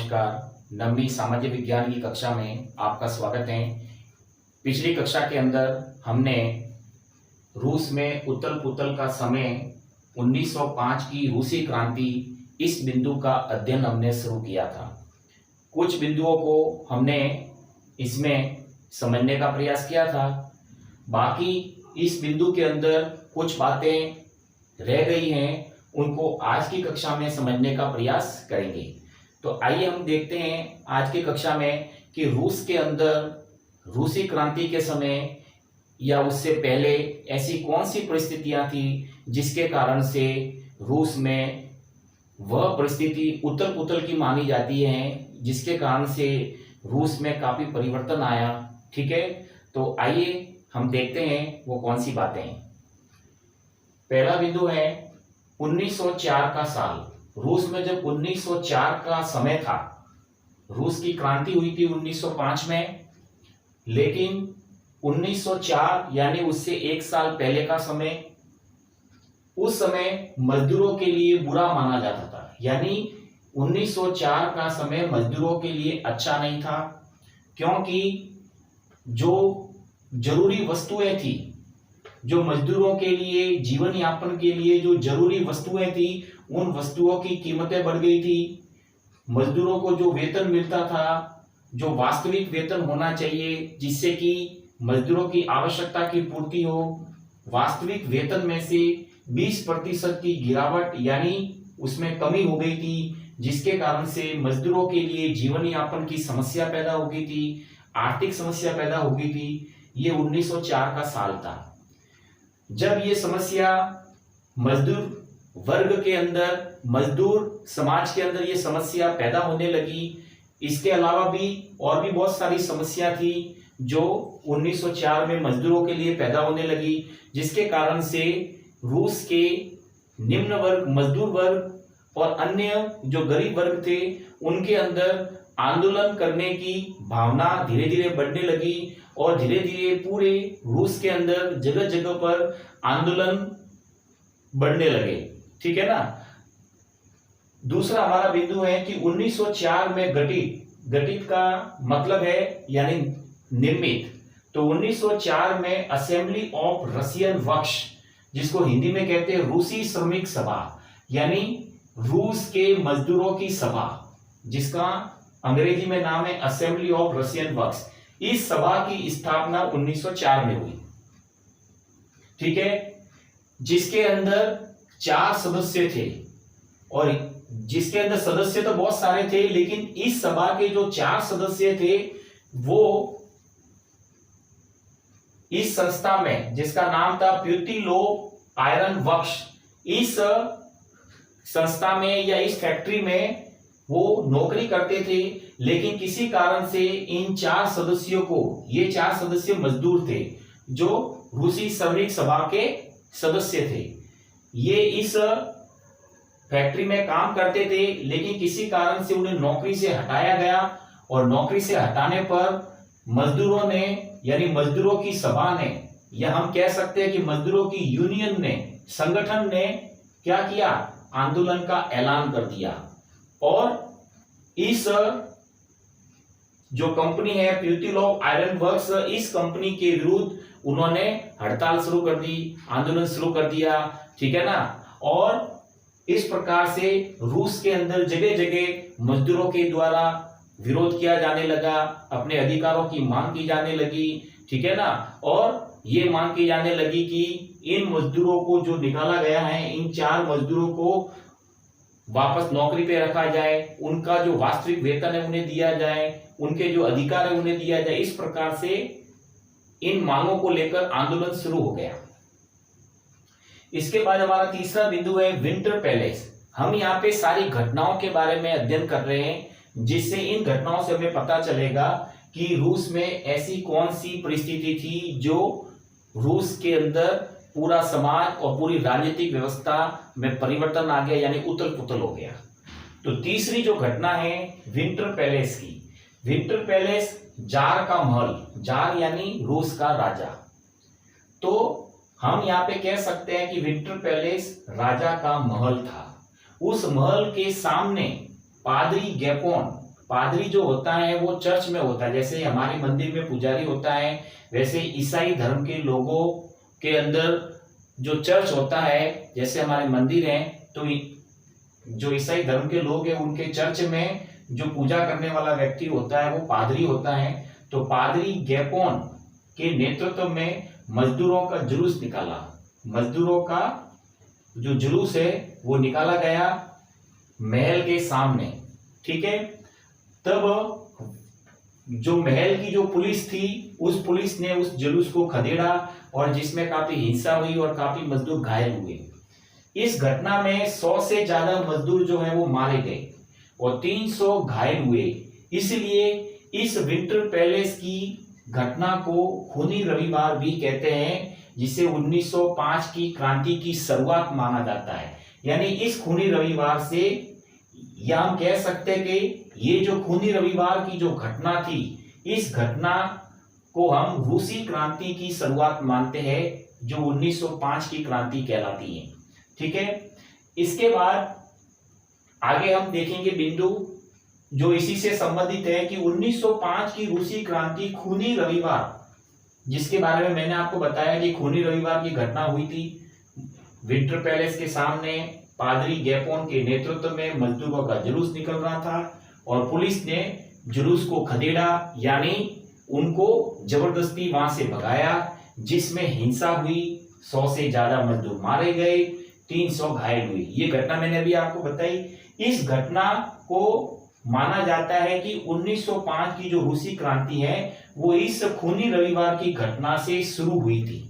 नमस्कार। नववीं सामाजिक विज्ञान की कक्षा में आपका स्वागत है। पिछली कक्षा के अंदर हमने रूस में उथल पुथल का समय 1905 की रूसी क्रांति इस बिंदु का अध्ययन हमने शुरू किया था। कुछ बिंदुओं को हमने इसमें समझने का प्रयास किया था। बाकी इस बिंदु के अंदर कुछ बातें रह गई हैं, उनको आज की कक्षा में समझने का प्रयास करेंगे। तो आइए हम देखते हैं आज की कक्षा में कि रूस के अंदर रूसी क्रांति के समय या उससे पहले ऐसी कौन सी परिस्थितियां थी जिसके कारण से रूस में वह परिस्थिति उथल पुथल की मानी जाती है, जिसके कारण से रूस में काफी परिवर्तन आया। ठीक है, तो आइए हम देखते हैं वो कौन सी बातें हैं। पहला बिंदु है 1904 का साल। रूस में जब 1904 का समय था, रूस की क्रांति हुई थी 1905 में, लेकिन 1904 यानी उससे एक साल पहले का समय, उस समय मजदूरों के लिए बुरा माना जाता था। यानी 1904 का समय मजदूरों के लिए अच्छा नहीं था, क्योंकि जो जरूरी वस्तुएं थी, जो मजदूरों के लिए जीवन यापन के लिए जो जरूरी वस्तुएं थी, उन वस्तुओं की कीमतें बढ़ गई थी। मजदूरों को जो वेतन मिलता था, जो वास्तविक वेतन होना चाहिए जिससे कि मजदूरों की आवश्यकता की पूर्ति हो, वास्तविक वेतन में से 20% की गिरावट यानी उसमें कमी हो गई थी, जिसके कारण से मजदूरों के लिए जीवन यापन की समस्या पैदा हो गई थी, आर्थिक समस्या पैदा हो गई थी। ये 1904 का साल था जब ये समस्या मजदूर वर्ग के अंदर, मजदूर समाज के अंदर ये समस्या पैदा होने लगी। इसके अलावा भी और भी बहुत सारी समस्या थी जो 1904 में मजदूरों के लिए पैदा होने लगी, जिसके कारण से रूस के निम्न वर्ग, मजदूर वर्ग और अन्य जो गरीब वर्ग थे, उनके अंदर आंदोलन करने की भावना धीरे धीरे बढ़ने लगी और धीरे धीरे पूरे रूस के अंदर जगह जगह पर आंदोलन बढ़ने लगे। ठीक है ना। दूसरा हमारा बिंदु है कि 1904 में घटित का मतलब है यानी निर्मित। तो 1904 में असेंबली ऑफ रशियन वर्क्स, जिसको हिंदी में कहते हैं रूसी श्रमिक सभा, यानी रूस के मजदूरों की सभा, जिसका अंग्रेजी में नाम है असेंबली ऑफ रशियन वर्क्स, इस सभा की स्थापना 1904 में हुई। ठीक है, जिसके अंदर 4 सदस्य थे, और जिसके अंदर सदस्य तो बहुत सारे थे, लेकिन इस सभा के जो 4 सदस्य थे वो इस संस्था में, जिसका नाम था प्यूतिलोव आयरन वर्क्स, इस संस्था में या इस फैक्ट्री में वो नौकरी करते थे। लेकिन किसी कारण से इन 4 सदस्यों को, ये 4 सदस्य मजदूर थे जो रूसी श्रमिक सभा के सदस्य थे, ये इस फैक्ट्री में काम करते थे, लेकिन किसी कारण से उन्हें नौकरी से हटाया गया। और नौकरी से हटाने पर मजदूरों ने, यानी मजदूरों की सभा ने, या हम कह सकते हैं कि मजदूरों की यूनियन ने, संगठन ने क्या किया, आंदोलन का ऐलान कर दिया। और इस जो कंपनी है प्यूतिलोव आयरन वर्क्स, इस कंपनी के विरुद्ध उन्होंने हड़ताल शुरू कर दी, आंदोलन शुरू कर दिया। ठीक है ना। और इस प्रकार से रूस के अंदर जगह जगह मजदूरों के द्वारा विरोध किया जाने लगा, अपने अधिकारों की मांग की जाने लगी। ठीक है ना। और ये मांग की जाने लगी कि इन मजदूरों को जो निकाला गया है, इन 4 मजदूरों को वापस नौकरी पे रखा जाए, उनका जो वास्तविक वेतन है उन्हें दिया जाए, उनके जो अधिकार है उन्हें दिया जाए। इस प्रकार से इन मांगों को लेकर आंदोलन शुरू हो गया। इसके बाद हमारा तीसरा बिंदु है विंटर पैलेस। हम यहाँ पे सारी घटनाओं के बारे में अध्ययन कर रहे हैं, जिससे इन घटनाओं से हमें पता चलेगा कि रूस में ऐसी कौन सी परिस्थिति थी जो रूस के अंदर पूरा समाज और पूरी राजनीतिक व्यवस्था में परिवर्तन आ गया, यानी उथल पुथल हो गया। तो तीसरी जो घटना है विंटर पैलेस की। विंटर पैलेस जार का महल, जार यानी रूस का राजा। तो हम यहाँ पे कह सकते हैं कि विंटर पैलेस राजा का महल था। उस महल के सामने पादरी गैपोन पादरी जो होता है वो चर्च में होता है, जैसे हमारे मंदिर में पुजारी होता है, वैसे ईसाई धर्म के लोगों के अंदर जो चर्च होता है, जैसे हमारे मंदिर हैं, तो जो ईसाई धर्म के लोग हैं उनके चर्च में जो पूजा करने वाला व्यक्ति होता है वो पादरी होता है। तो पादरी गैपोन के नेतृत्व में मजदूरों का जुलूस निकाला। मजदूरों का जो जुलूस है वो निकाला गया महल के सामने, ठीक है। तब जो महल की जो पुलिस थी, उस पुलिस ने उस जुलूस को खदेड़ा और जिसमें काफी हिंसा हुई और काफी मजदूर घायल हुए। इस घटना में 100 से ज्यादा मजदूर जो है वो मारे गए और 300 घायल हुए। इसलिए इस विंटर पैलेस की घटना को खूनी रविवार भी कहते हैं, जिसे 1905 की क्रांति की शुरुआत माना जाता है। यानी इस खूनी रविवार से या हम कह सकते हैं कि ये जो खूनी रविवार की जो घटना थी, इस घटना को हम रूसी क्रांति की शुरुआत मानते हैं, जो 1905 की क्रांति कहलाती है, ठीक है। इसके बाद आगे हम देखेंगे बिंदु जो इसी से संबंधित है कि 1905 की रूसी क्रांति खूनी रविवार, जिसके बारे में मैंने आपको बताया कि खूनी रविवार की घटना हुई थी। विंटर पैलेस के सामने पादरी गैपोन के नेतृत्व में मजदूरों का जुलूस निकल रहा था और पुलिस ने जुलूस को खदेड़ा, यानी उनको जबरदस्ती वहां से भगाया, जिसमें हिंसा हुई। 100 से ज्यादा मजदूर मारे गए, 300 घायल हुए। ये घटना मैंने अभी आपको बताई। इस घटना को माना जाता है कि 1905 की जो रूसी क्रांति है वो इस खूनी रविवार की घटना से शुरू हुई थी।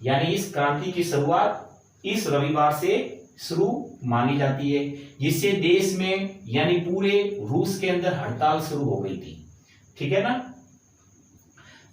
यानी इस क्रांति की शुरुआत इस रविवार से शुरू मानी जाती है, जिससे देश में यानी पूरे रूस के अंदर हड़ताल शुरू हो गई थी, ठीक है ना।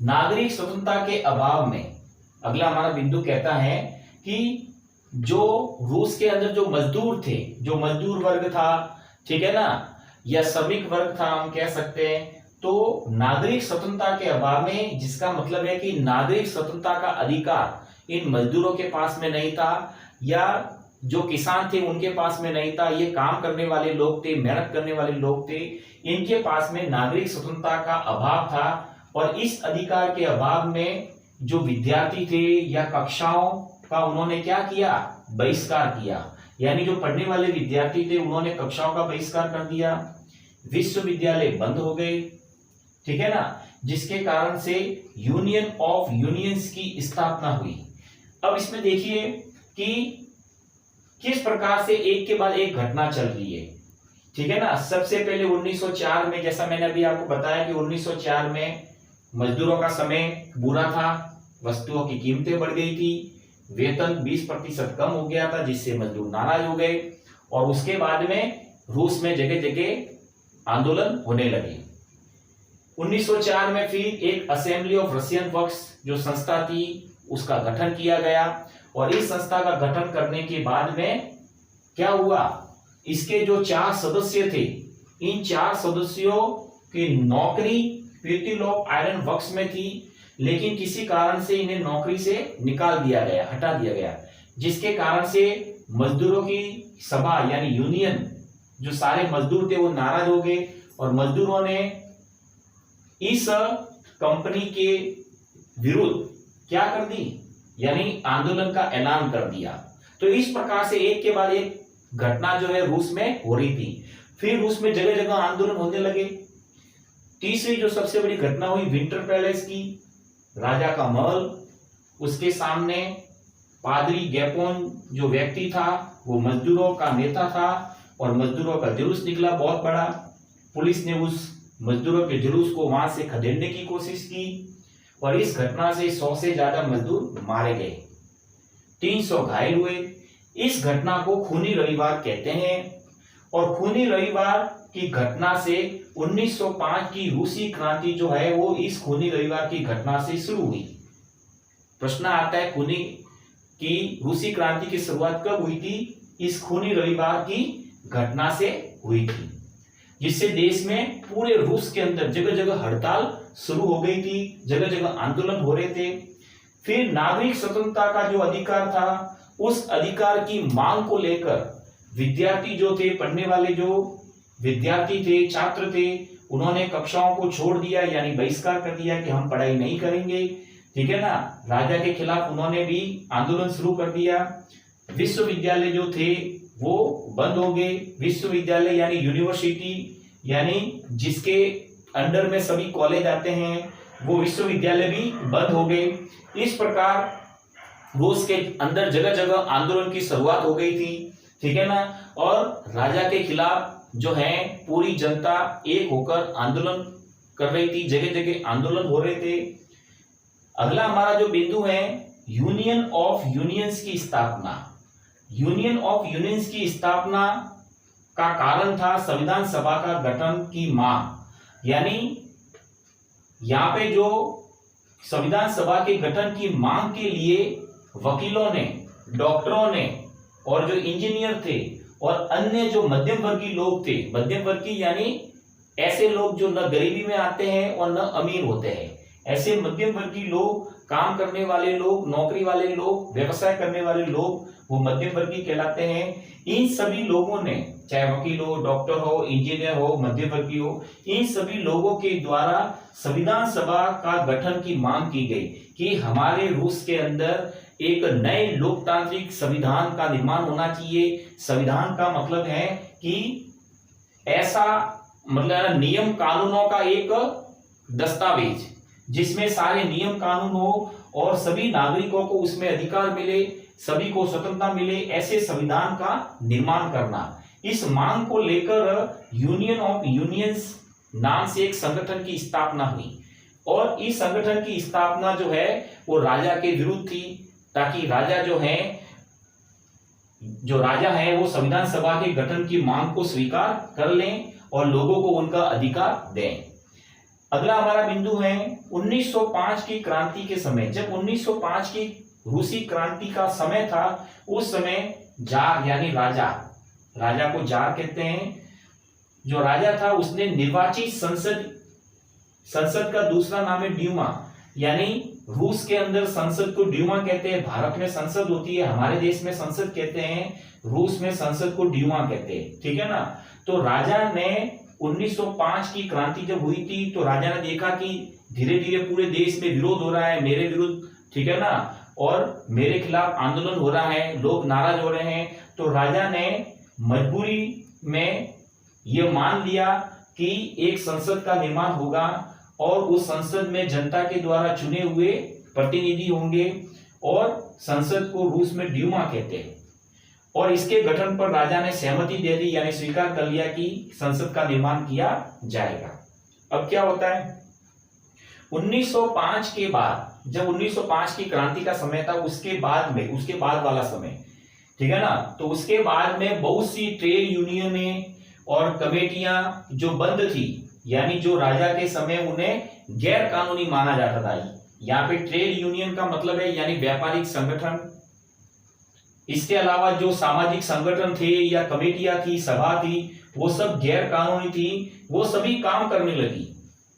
नागरिक स्वतंत्रता के अभाव में अगला हमारा बिंदु कहता है कि जो रूस के अंदर जो मजदूर थे, जो मजदूर वर्ग था, ठीक है ना, या श्रमिक वर्ग था हम कह सकते हैं, तो नागरिक स्वतंत्रता के अभाव में, जिसका मतलब है कि नागरिक स्वतंत्रता का अधिकार इन मजदूरों के पास में नहीं था, या जो किसान थे उनके पास में नहीं था। ये काम करने वाले लोग थे, मेहनत करने वाले लोग थे, इनके पास में नागरिक स्वतंत्रता का अभाव था। और इस अधिकार के अभाव में जो विद्यार्थी थे या कक्षाओं का उन्होंने क्या किया, बहिष्कार किया। यानी जो पढ़ने वाले विद्यार्थी थे उन्होंने कक्षाओं का बहिष्कार कर दिया, विश्वविद्यालय बंद हो गए, ठीक है ना, जिसके कारण से यूनियन ऑफ यूनियंस की स्थापना हुई। अब इसमें देखिए कि किस प्रकार से एक के बाद एक घटना चल रही है, ठीक है ना। सबसे पहले 1904 में, जैसा मैंने अभी आपको बताया कि 1904 में मजदूरों का समय बुरा था, वस्तुओं की कीमतें बढ़ गई थी, वेतन 20% कम हो गया था, जिससे मजदूर नाराज हो गए और उसके बाद में रूस में जगह जगह आंदोलन होने लगे। 1904 में फिर एक असेंबली ऑफ रशियन वर्क्स जो संस्था थी उसका गठन किया गया और इस संस्था का गठन करने के बाद में क्या हुआ, इसके जो 4 सदस्य थे, इन 4 सदस्यों की नौकरी पीटिल ऑफ आयरन वर्क्स में थी, लेकिन किसी कारण से इन्हें नौकरी से निकाल दिया गया, हटा दिया गया, जिसके कारण से मजदूरों की सभा यानी यूनियन, जो सारे मजदूर थे वो नाराज हो गए और मजदूरों ने इस कंपनी के विरुद्ध क्या कर दी, यानी आंदोलन का ऐलान कर दिया। तो इस प्रकार से एक के बाद एक घटना जो है रूस में हो रही थी। फिर रूस में जगह जगह आंदोलन होने लगे। तीसरी जो सबसे बड़ी घटना हुई विंटर पैलेस की, राजा का महल, उसके सामने पादरी गैपोन जो व्यक्ति था वो मजदूरों का नेता था और मजदूरों का जुलूस निकला बहुत बड़ा। पुलिस ने उस मजदूरों के जुलूस को वहां से खदेड़ने की कोशिश की और इस घटना से 100 से ज्यादा मजदूर मारे गए, 300 घायल हुए। इस घटना को खूनी रविवार कहते हैं और खूनी रविवार की घटना से 1905 की रूसी क्रांति जो है वो इस खूनी रविवार की घटना से शुरू हुई। प्रश्न आता है खूनी की रूसी क्रांति की शुरुआत कब हुई थी? इस खूनी रविवार की घटना से हुई थी, जिससे देश में पूरे रूस के अंदर जगह जगह हड़ताल शुरू हो गई थी, जगह जगह आंदोलन हो रहे थे। फिर नागरिक स्वतंत्रता का जो अधिकार था, उस अधिकार की मांग को लेकर विद्यार्थी जो थे, पढ़ने वाले जो विद्यार्थी थे, छात्र थे, उन्होंने कक्षाओं को छोड़ दिया, यानी बहिष्कार कर दिया कि हम पढ़ाई नहीं करेंगे। ठीक है ना। राजा के खिलाफ उन्होंने भी आंदोलन शुरू कर दिया। विश्वविद्यालय जो थे वो बंद हो गए। विश्वविद्यालय यानी यूनिवर्सिटी, यानी जिसके अंडर में सभी कॉलेज आते हैं, वो विश्वविद्यालय भी बंद हो गए। इस प्रकार रूस के अंदर जगह जगह आंदोलन की शुरुआत हो गई थी। ठीक है ना। और राजा के खिलाफ जो है पूरी जनता एक होकर आंदोलन कर रही थी, जगह जगह आंदोलन हो रहे थे। अगला हमारा जो बिंदु है, यूनियन ऑफ यूनियंस की स्थापना। यूनियन ऑफ यूनियंस की स्थापना का कारण था संविधान सभा का गठन की मांग। यानी यहां पे जो संविधान सभा के गठन की मांग के लिए वकीलों ने, डॉक्टरों ने और जो इंजीनियर थे और अन्य जो मध्यम वर्गीय लोग थे, मध्यम वर्गीय यानी ऐसे लोग जो न गरीबी में आते हैं और न अमीर होते हैं, ऐसे मध्यम वर्गीय लोग, काम करने वाले लोग, नौकरी वाले लोग, व्यवसाय करने वाले लोग, वो मध्यम वर्गीय कहलाते हैं। इन सभी लोगों ने, चाहे वकील हो, डॉक्टर हो, इंजीनियर हो, मध्यम वर्गीय हो, इन सभी लोगों के द्वारा संविधान सभा का गठन की मांग की गई कि हमारे रूस के अंदर एक नए लोकतांत्रिक संविधान का निर्माण होना चाहिए। संविधान का मतलब है कि ऐसा मतलब नियम कानूनों का एक दस्तावेज जिसमें सारे नियम कानून हो और सभी नागरिकों को उसमें अधिकार मिले, सभी को स्वतंत्रता मिले, ऐसे संविधान का निर्माण करना। इस मांग को लेकर यूनियन ऑफ यूनियंस नाम से एक संगठन की स्थापना हुई और इस संगठन की स्थापना जो है वो राजा के विरुद्ध थी, ताकि राजा जो राजा है वो संविधान सभा के गठन की मांग को स्वीकार कर लें और लोगों को उनका अधिकार दें। अगला हमारा बिंदु है 1905 की क्रांति के समय। जब 1905 की रूसी क्रांति का समय था, उस समय जार यानी राजा को जार कहते हैं, जो राजा था उसने निर्वाचित संसद का दूसरा नाम है ड्यूमा, यानी रूस के अंदर संसद को ड्यूमा कहते हैं। भारत में संसद होती है, हमारे देश में संसद कहते हैं, रूस में संसद को ड्यूमा कहते हैं। ठीक है ना। तो राजा ने 1905 की क्रांति जब हुई थी तो राजा ने देखा कि धीरे धीरे पूरे देश में विरोध हो रहा है मेरे विरुद्ध, ठीक है ना, और मेरे खिलाफ आंदोलन हो रहा है, लोग नाराज हो रहे हैं। तो राजा ने मजबूरी में यह मान लिया कि एक संसद का निर्माण होगा और उस संसद में जनता के द्वारा चुने हुए प्रतिनिधि होंगे और संसद को रूस में ड्यूमा कहते हैं। और इसके गठन पर राजा ने सहमति दे दी, यानी स्वीकार कर लिया कि संसद का निर्माण किया जाएगा। अब क्या होता है 1905 के बाद, जब 1905 की क्रांति का समय था, उसके बाद वाला समय, ठीक है ना, तो उसके बाद में बहुत सी ट्रेड यूनियनें और कमेटियां जो बंद थी, यानी जो राजा के समय उन्हें गैर कानूनी माना जाता था। यहाँ पे ट्रेड यूनियन का मतलब है यानी व्यापारिक संगठन। इसके अलावा जो सामाजिक संगठन थे या कमेटियां थी, सभा थी, वो सब गैर कानूनी थी, वो सभी काम करने लगी,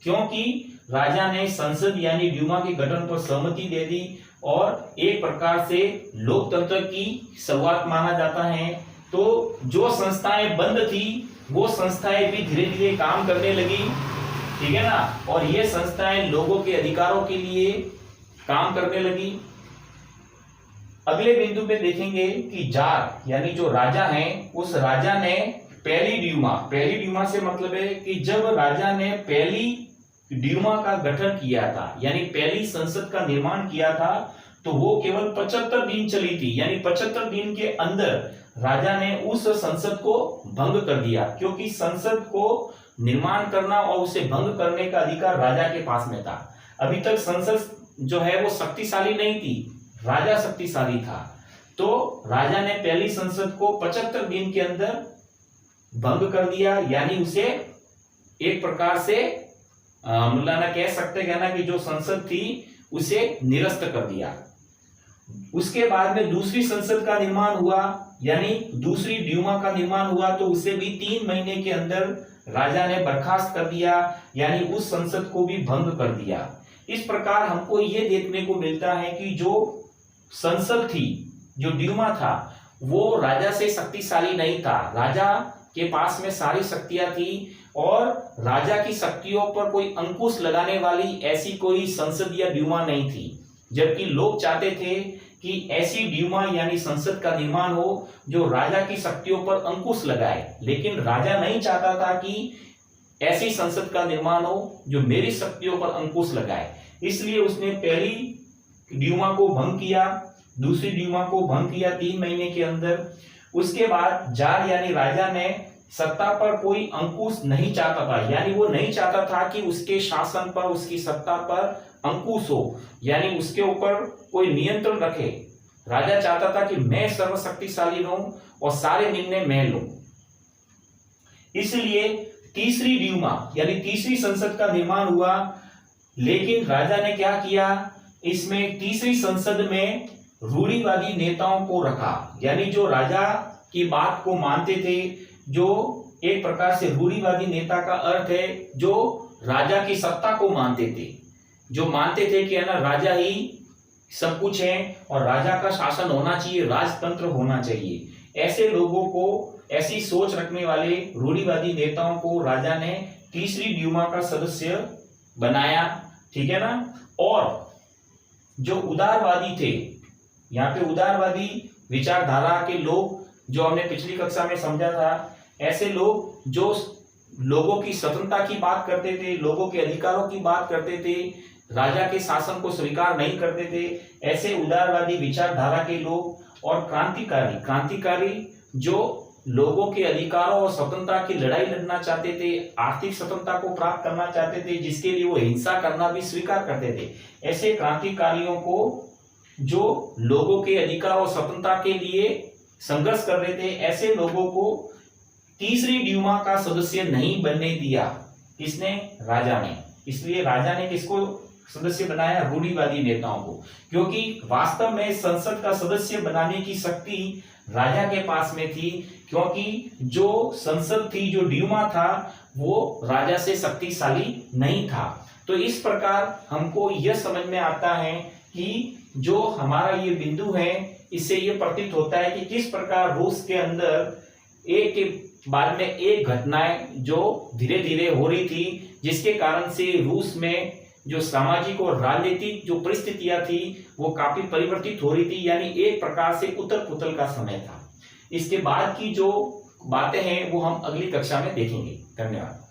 क्योंकि राजा ने संसद यानी ड्यूमा के गठन पर सहमति दे दी और एक प्रकार से लोकतंत्र की शुरुआत माना जाता है। तो जो संस्थाएं बंद थी वो संस्थाएं भी धीरे धीरे काम करने लगी, ठीक है ना, और ये संस्थाएं लोगों के अधिकारों के लिए काम करने लगी। अगले बिंदु पे देखेंगे कि जार यानी जो राजा है, उस राजा ने पहली ड्यूमा से मतलब है कि जब राजा ने पहली ड्यूमा का गठन किया था, यानी पहली संसद का निर्माण किया था, तो वो केवल 75 दिन चली थी, यानी 75 दिन के अंदर राजा ने उस संसद को भंग कर दिया, क्योंकि संसद को निर्माण करना और उसे भंग करने का अधिकार राजा के पास में था। अभी तक संसद जो है वो शक्तिशाली नहीं थी, राजा शक्तिशाली था। तो राजा ने पहली संसद को 75 दिन के अंदर भंग कर दिया, यानी उसे एक प्रकार से मुलाना कह सकते हैं ना कि जो संसद थी उसे निरस्त कर दिया। उसके बाद में दूसरी संसद का निर्माण हुआ, यानी दूसरी ड्यूमा का निर्माण हुआ, तो उसे भी 3 महीने के अंदर राजा ने बर्खास्त कर दिया, यानी उस संसद को भी भंग कर दिया। इस प्रकार हमको ये देखने को मिलता है कि जो संसद थी, जो ड्यूमा था, वो राजा से शक्तिशाली नहीं था। राजा के पास में सारी शक्तियां थी और राजा की शक्तियों पर कोई अंकुश लगाने वाली ऐसी कोई संसद या ड्यूमा नहीं थी। जबकि लोग चाहते थे कि ऐसी ड्यूमा यानी संसद का निर्माण हो जो राजा की शक्तियों पर अंकुश लगाए, लेकिन राजा नहीं चाहता था कि ऐसी संसद का निर्माण हो जो मेरी शक्तियों पर अंकुश लगाए। इसलिए उसने पहली ड्यूमा को भंग किया, दूसरी ड्यूमा को भंग किया 3 महीने के अंदर। उसके बाद जार यानी राजा ने सत्ता पर कोई अंकुश नहीं चाहता था, यानी वो नहीं चाहता था कि उसके शासन पर, उसकी सत्ता पर अंकुश हो, यानी उसके ऊपर कोई नियंत्रण रखे। राजा चाहता था कि मैं सर्वशक्तिशाली रहूं और सारे निर्णय मैं लूं। इसलिए तीसरी ड्यूमा यानी तीसरी संसद का निर्माण हुआ। लेकिन राजा ने क्या किया, इसमें तीसरी संसद में रूढ़िवादी नेताओं को रखा, यानी जो राजा की बात को मानते थे, जो एक प्रकार से रूढ़िवादी नेता का अर्थ है जो राजा की सत्ता को मानते थे, जो मानते थे कि है ना राजा ही सब कुछ है और राजा का शासन होना चाहिए, राजतंत्र होना चाहिए। ऐसे लोगों को, ऐसी सोच रखने वाले रूढ़िवादी नेताओं को राजा ने तीसरी ड्यूमा का सदस्य बनाया, ठीक है ना। और जो उदारवादी थे, यहाँ पे उदारवादी विचारधारा के लोग जो हमने पिछली कक्षा में समझा था, ऐसे लोग जो लोगों की स्वतंत्रता की बात करते थे, लोगों के अधिकारों की बात करते थे, राजा के शासन को स्वीकार नहीं करते थे, ऐसे उदारवादी विचारधारा के लोग। और क्रांतिकारी जो लोगों के अधिकारों और स्वतंत्रता की लड़ाई लड़ना चाहते थे, आर्थिक स्वतंत्रता को प्राप्त करना चाहते थे, जिसके लिए वो हिंसा करना भी स्वीकार करते थे। ऐसे क्रांतिकारियों को, जो लोगों के अधिकार और स्वतंत्रता के लिए संघर्ष कर रहे थे, ऐसे लोगों को तीसरी ड्यूमा का सदस्य नहीं बनने दिया। किसने? राजा ने। इसलिए राजा ने किसको सदस्य बनाया? रूढ़िवादी नेताओं को, क्योंकि वास्तव में संसद का सदस्य बनाने की शक्ति राजा के पास में थी, क्योंकि जो संसद थी, जो ड्यूमा था, वो राजा से शक्तिशाली नहीं था। तो इस प्रकार हमको यह समझ में आता है कि जो हमारा ये बिंदु है, इससे ये प्रतीत होता है कि किस प्रकार रूस के अंदर एक के बाद में एक घटनाएं जो धीरे धीरे हो रही थी, जिसके कारण से रूस में जो सामाजिक और राजनीतिक जो परिस्थितियां थी वो काफी परिवर्तित हो रही थी, यानी एक प्रकार से उथल पुथल का समय था। इसके बाद की जो बातें हैं वो हम अगली कक्षा में देखेंगे। धन्यवाद।